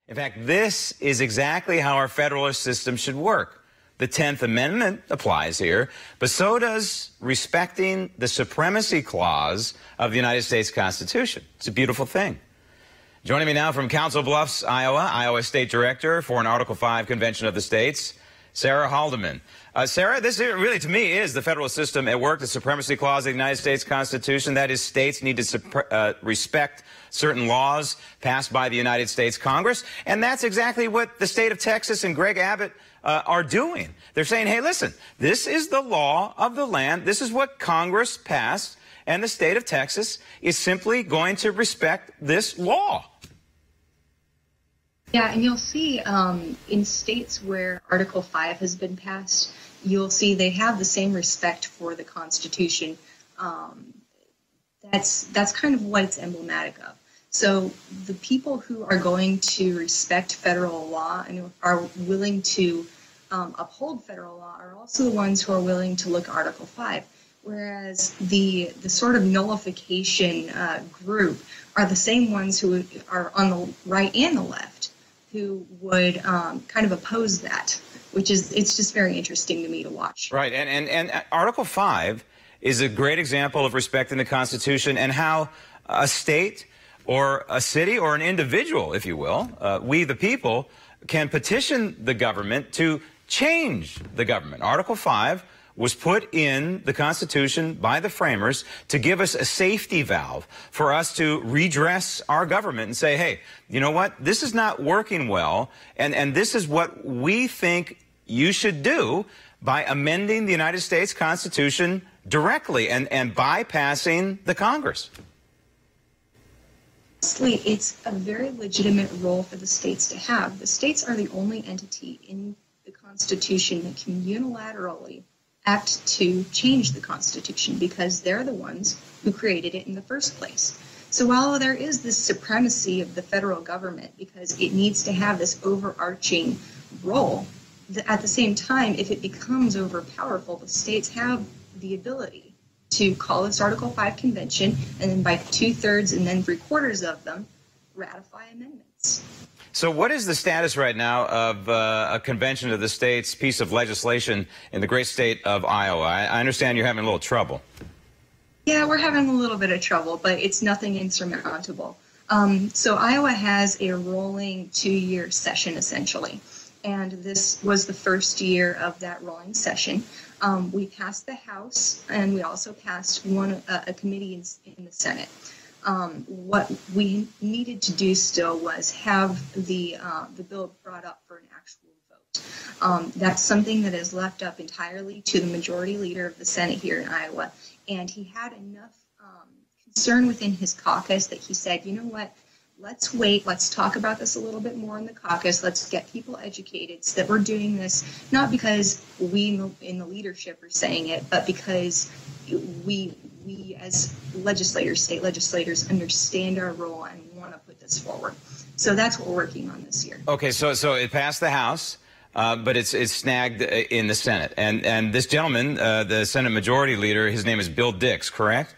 In fact, this is exactly how our federalist system should work. The 10th Amendment applies here, but so does respecting the supremacy clause of the United States Constitution. It's a beautiful thing. Joining me now from Council Bluffs, Iowa State Director for an Article 5 Convention of the States, Sarah Haldeman. Sarah, this really, to me, is the federal system at work, the supremacy clause of the United States Constitution. That is, states need to respect certain laws passed by the United States Congress. And that's exactly what the state of Texas and Greg Abbott are doing. They're saying, hey, listen, this is the law of the land. This is what Congress passed. And the state of Texas is simply going to respect this law. Yeah, and you'll see in states where Article 5 has been passed, you'll see they have the same respect for the Constitution. That's kind of what it's emblematic of. So the people who are going to respect federal law and are willing to uphold federal law are also the ones who are willing to look at Article 5. Whereas the sort of nullification group are the same ones who are on the right and the left who would kind of oppose that, which is, it's just very interesting to me to watch. Right, and Article 5 is a great example of respecting the Constitution and how a state or a city or an individual, if you will, we the people, can petition the government to change the government. Article 5 was put in the Constitution by the framers to give us a safety valve for us to redress our government and say, hey, you know what, this is not working well, and this is what we think you should do by amending the United States Constitution directly and bypassing the Congress. Honestly, it's a very legitimate role for the states to have. The states are the only entity in the Constitution that can unilaterally act to change the Constitution because they're the ones who created it in the first place. So while there is this supremacy of the federal government because it needs to have this overarching role, at the same time, if it becomes overpowerful, the states have the ability to call this Article 5 convention and then by 2/3 and then 3/4 of them ratify amendments. So what is the status right now of a convention of the states piece of legislation in the great state of Iowa? I understand you're having a little trouble. Yeah, we're having a little bit of trouble, but it's nothing insurmountable. So Iowa has a rolling 2-year session, essentially. And this was the first year of that rolling session. We passed the House, and we also passed a committee in the Senate. What we needed to do still was have the bill brought up for an actual vote. That's something that is left up entirely to the majority leader of the Senate here in Iowa, and he had enough concern within his caucus that he said, you know what, let's wait, let's talk about this a little bit more in the caucus, let's get people educated so that we're doing this not because we in the leadership are saying it, but because we as legislators, state legislators, understand our role and want to put this forward. So that's what we're working on this year. Okay, so it passed the House, but it's snagged in the Senate. And this gentleman, the Senate Majority Leader, his name is Bill Dix, correct?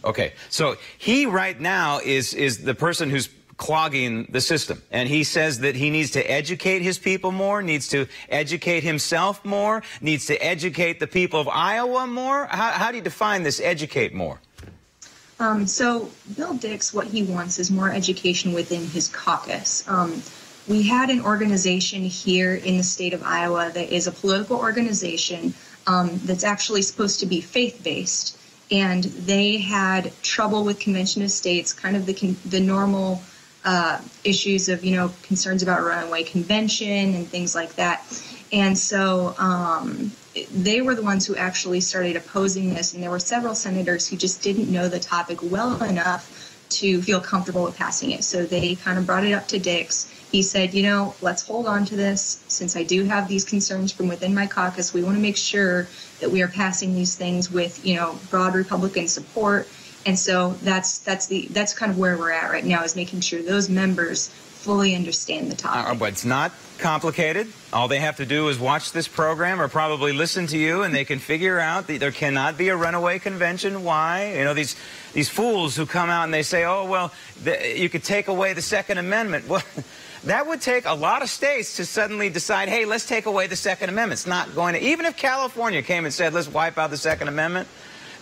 Okay, so he right now is the person who's clogging the system. And he says that he needs to educate his people more, needs to educate himself more, needs to educate the people of Iowa more. How do you define this educate more? So Bill Dix, what he wants is more education within his caucus. We had an organization here in the state of Iowa that is a political organization that's actually supposed to be faith-based. And they had trouble with Convention of States, kind of the normal issues of, concerns about runaway convention and things like that. And so they were the ones who actually started opposing this. And there were several senators who just didn't know the topic well enough to feel comfortable with passing it. So they kind of brought it up to Dix. He said, let's hold on to this. Since I do have these concerns from within my caucus, we want to make sure that we are passing these things with, broad Republican support And so that's kind of where we're at right now, is making sure those members fully understand the topic. But it's not complicated. All they have to do is watch this program or probably listen to you, and they can figure out that there cannot be a runaway convention. Why? You know, these fools who come out and they say, oh, well, you could take away the Second Amendment. Well, that would take a lot of states to suddenly decide, hey, let's take away the Second Amendment. It's not going to, even if California came and said, let's wipe out the Second Amendment,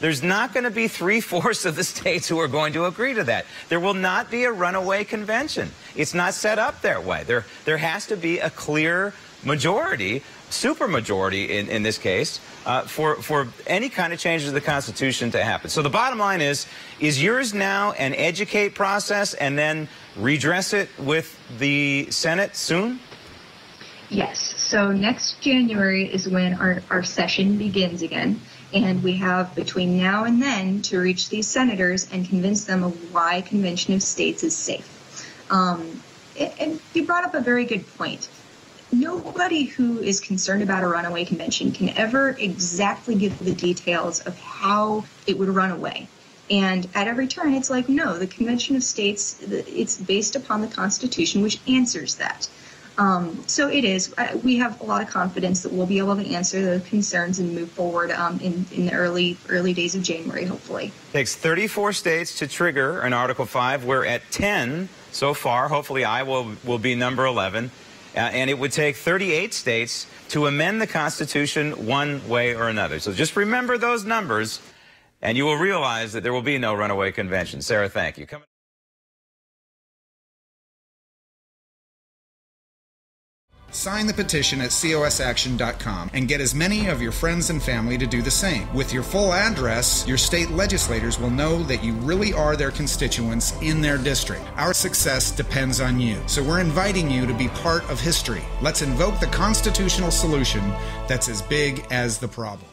there's not going to be 3/4 of the states who are going to agree to that. There will not be a runaway convention. It's not set up that way. There has to be a clear majority, supermajority in this case, for any kind of changes to the Constitution to happen. So the bottom line is yours now an educate process and then redress it with the Senate soon? Yes. So next January is when our session begins again. And we have between now and then to reach these senators and convince them of why Convention of States is safe. And you brought up a very good point. Nobody who is concerned about a runaway convention can ever exactly give the details of how it would run away. And at every turn, it's like, no, the Convention of States, it's based upon the Constitution, which answers that. So it is. We have a lot of confidence that we'll be able to answer the concerns and move forward in the early days of January, hopefully. It takes 34 states to trigger an Article 5. We're at 10 so far. Hopefully Iowa will be number 11. And it would take 38 states to amend the Constitution one way or another. So just remember those numbers, and you will realize that there will be no runaway convention. Sarah, thank you. Sign the petition at cosaction.com and get as many of your friends and family to do the same. With your full address, your state legislators will know that you really are their constituents in their district. Our success depends on you, so we're inviting you to be part of history. Let's invoke the constitutional solution that's as big as the problem.